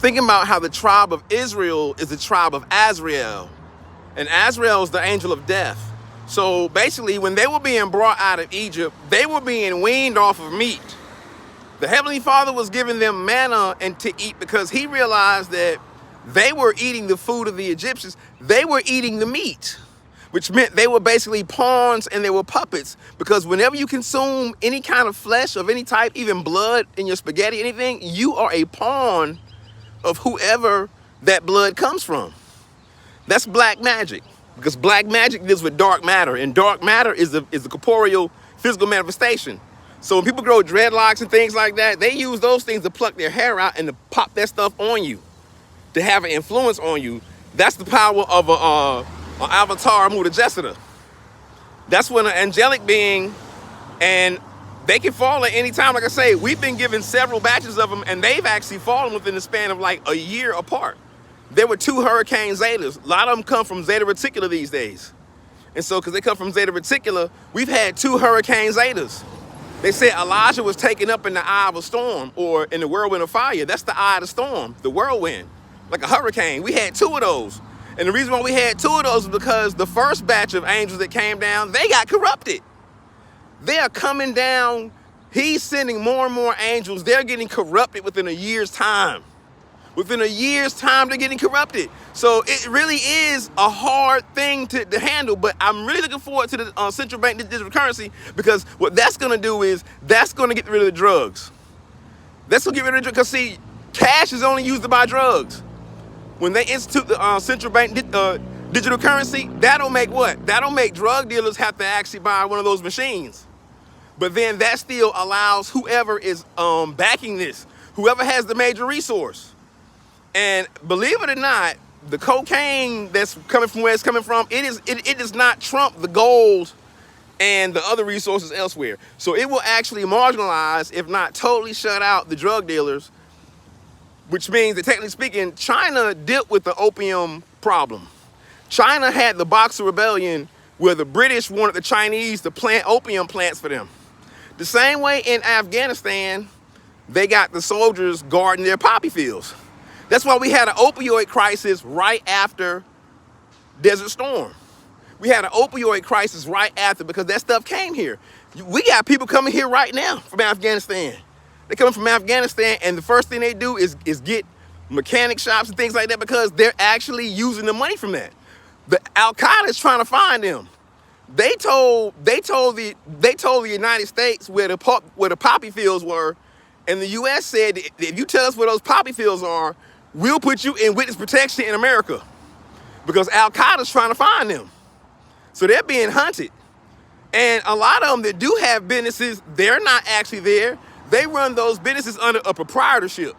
Thinking about how the tribe of Israel is the tribe of aZRa'eL, and aZRa'eL is the angel of death. So basically, when they were being brought out of Egypt, they were being weaned off of meat. The Heavenly Father was giving them manna and to eat because he realized that they were eating the food of the Egyptians. They were eating the meat, which meant they were basically pawns and they were puppets. Because whenever you consume any kind of flesh of any type, even blood in your spaghetti, anything, you are a pawn of whoever that blood comes from. That's black magic, because black magic deals with dark matter, and dark matter is the corporeal physical manifestation. So when people grow dreadlocks and things like that, they use those things to pluck their hair out and to pop that stuff on you, to have an influence on you. That's the power of an avatar mutajessida. That's when an angelic being, and they can fall at any time. Like I say, we've been given several batches of them, and they've actually fallen within the span of like a year apart. There were 2 hurricane zetas. A lot of them come from Zeta Reticula these days. And so, because they come from Zeta Reticula, we've had 2 hurricane zetas. They said Elijah was taken up in the eye of a storm, or in the whirlwind of fire. That's the eye of the storm, the whirlwind, like a hurricane. We had 2 of those. And the reason why we had 2 of those is because the first batch of angels that came down, they got corrupted. They are coming down. He's sending more and more angels. They're getting corrupted within a year's time. Within a year's time, they're getting corrupted. So it really is a hard thing to handle, but I'm really looking forward to the central bank digital currency, because what that's going to do is that's going to get rid of the drugs. That's going to get rid of the drugs, because see, cash is only used to buy drugs. When they institute the central bank digital currency, that'll make what? That'll make drug dealers have to actually buy one of those machines. But then that still allows whoever is backing this, whoever has the major resource. And believe it or not, the cocaine that's coming from where it's coming from, it does not trump the gold and the other resources elsewhere. So it will actually marginalize, if not totally shut out, the drug dealers, which means that technically speaking, China dealt with the opium problem. China had the Boxer Rebellion, where the British wanted the Chinese to plant opium plants for them. The same way in Afghanistan, they got the soldiers guarding their poppy fields. That's why we had an opioid crisis right after Desert Storm. We had an opioid crisis right after, because that stuff came here. We got people coming here right now from Afghanistan. They're coming from Afghanistan, and the first thing they do is get mechanic shops and things like that, because they're actually using the money from that. The Al-Qaeda is trying to find them. They told the United States where the poppy fields were, and the U.S. said, if you tell us where those poppy fields are, we'll put you in witness protection in America, because Al-Qaeda's trying to find them. So they're being hunted. And a lot of them that do have businesses, they're not actually there. They run those businesses under a proprietorship,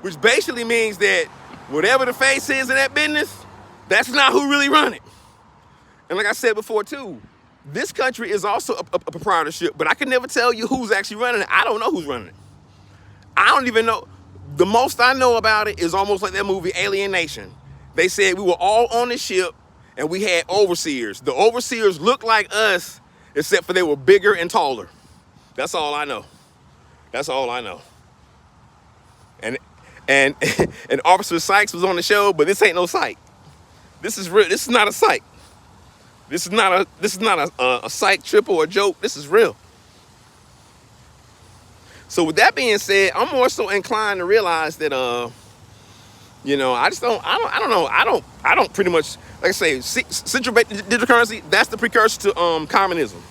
which basically means that whatever the face is of that business, that's not who really run it. And like I said before too, this country is also a proprietorship, but I can never tell you who's actually running it. I don't know who's running it. I don't even know. The most I know about it is almost like that movie Alien Nation. They said we were all on the ship and we had overseers. The overseers looked like us, except for they were bigger and taller. That's all I know. That's all I know. And Officer Sykes was on the show, but this ain't no psych. This is real. This is not a psych. This is not a psych trip or a joke. This is real. So with that being said, I'm more so inclined to realize that I don't pretty much, like I say, central bank digital currency, that's the precursor to communism.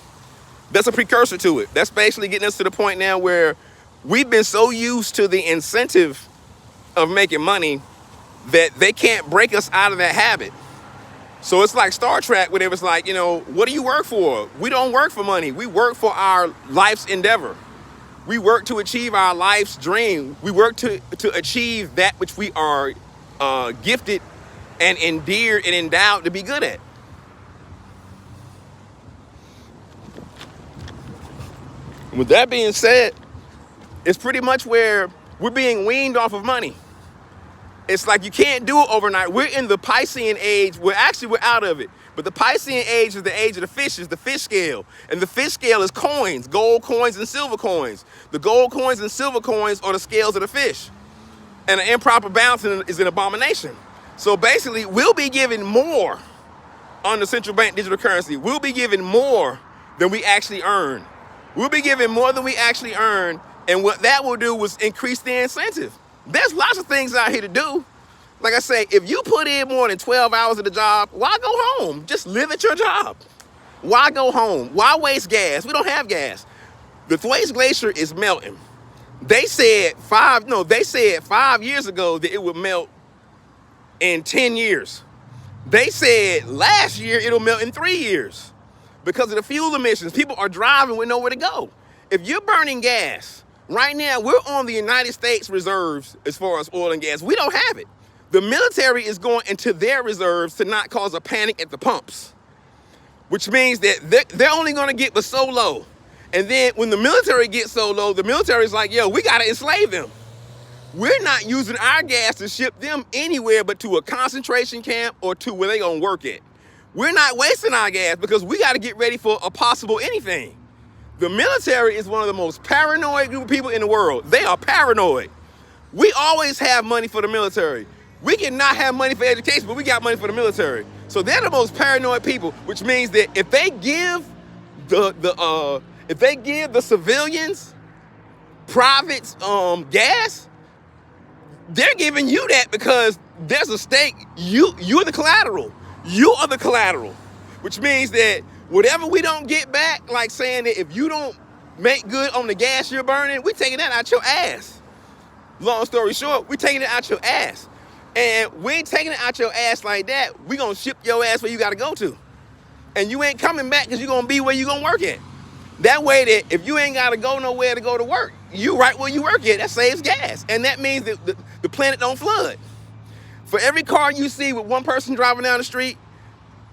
That's a precursor to it. That's basically getting us to the point now where we've been so used to the incentive of making money that they can't break us out of that habit. So it's like Star Trek, where it was like, what do you work for? We don't work for money. We work for our life's endeavor. We work to achieve our life's dream. We work to achieve that which we are gifted and endeared and endowed to be good at. With that being said, it's pretty much where we're being weaned off of money. It's like you can't do it overnight. We're in the Piscean age. We're out of it. But the Piscean age is the age of the fishes, the fish scale. And the fish scale is coins, gold coins and silver coins. The gold coins and silver coins are the scales of the fish. And an improper balancing is an abomination. So basically, we'll be giving more on the central bank digital currency. We'll be giving more than we actually earn. We'll be giving more than we actually earn, and what that will do is increase the incentive. There's lots of things out here to do. Like I say, if you put in more than 12 hours at the job, why go home? Just live at your job. Why go home? Why waste gas? We don't have gas. The Thwaites Glacier is melting. They said 5 years ago that it would melt in 10 years. They said last year it'll melt in 3 years because of the fuel emissions. People are driving with nowhere to go. If you're burning gas, right now we're on the United States reserves as far as oil and gas. We don't have it. The military is going into their reserves to not cause a panic at the pumps, which means that they're only going to get but so low. And then when the military gets so low, the military is like, yo, we got to enslave them. We're not using our gas to ship them anywhere but to a concentration camp or to where they're going to work at. We're not wasting our gas because we got to get ready for a possible anything. The military is one of the most paranoid group of people in the world. They are paranoid. We always have money for the military. We cannot have money for education, but we got money for the military. So they're the most paranoid people, which means that if they give the civilians, privates, gas, they're giving you that because there's a stake. You're the collateral. You are the collateral, which means that whatever we don't get back, like saying that if you don't make good on the gas you're burning, we're taking that out your ass. Long story short, we're taking it out your ass. And we ain't taking it out your ass like that. We gonna ship your ass where you gotta go to. And you ain't coming back because you're gonna be where you gonna work at. That way that if you ain't gotta go nowhere to go to work, you right where you work at, that saves gas. And that means that the planet don't flood. For every car you see with one person driving down the street,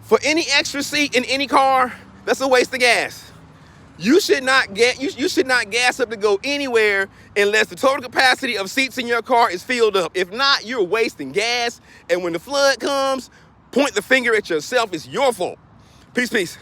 for any extra seat in any car, that's a waste of gas. You should not gas up to go anywhere unless the total capacity of seats in your car is filled up. If not, you're wasting gas. And when the flood comes, point the finger at yourself. It's your fault. Peace, peace.